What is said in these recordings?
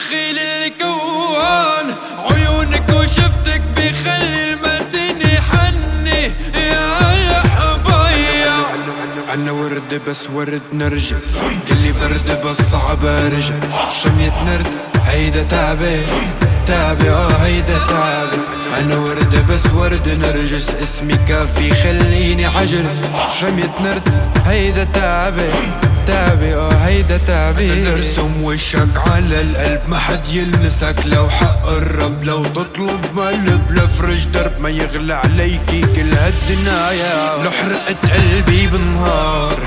دخيل الكون عيونك وشفتك بيخلي المدينة يحني يا حبايا. أنا ورد بس ورد نرجس، قلي برد بس صعب أرجع. شمية نرد هيدا تعبي تعبي هيدا تعبي. أنا ورد بس ورد نرجس، اسمي كافي خليني عجل. شمية نرد هيدا تعبي تعبي هيدا تعبي. أنا نرسم وشك على القلب ما حد يلمسك، لو حق الرب لو تطلب مقلب لفرج درب ما يغلى عليكي كل هالدنايا. لو حرقت قلبي بالنهار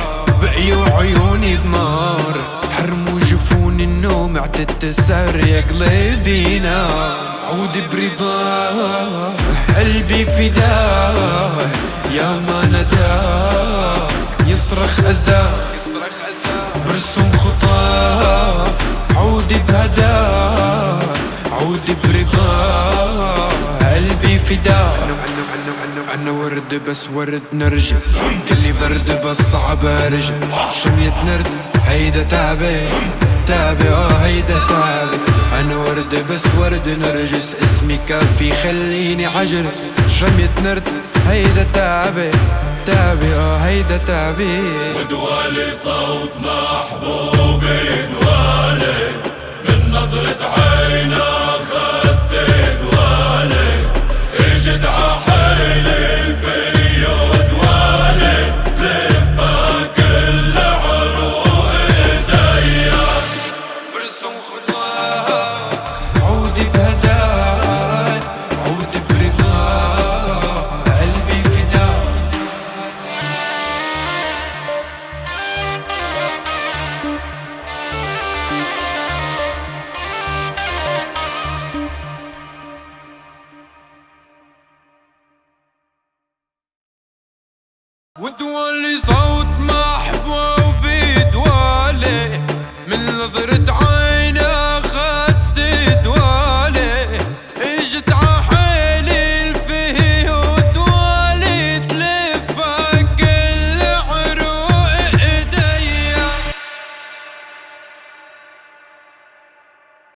بقيوا عيوني بنار، حرموا جفوني النوم اعتدت السهر يا قلبي نار. عودي برضاه قلبي فداه يا ما نداك يصرخ أذاه برسم خطاه. عودي بهداه عودي برضاه قلبي فداه. أنا ورد بس ورد نرجس، قلي برد بس صعب أرجع. شمية نرد هيدا تعبي تعبي هيدا تعبي. أنا ورد بس ورد نرجس، اسمي كافي خليني عجل. شمية نرد هيدا تعبي تعبي هيدا تعبي. ودوالي صوت محبوبي دوالي، من نظرة عينك خدت دوالي. اجت عحيلي الفيو دوالي، تلفها كل عروق ايديا برسم خطاك. عودي بهداك عودي برضاك قلبي فداك. ودوالي صوت محبوبي دوالي، من نظرة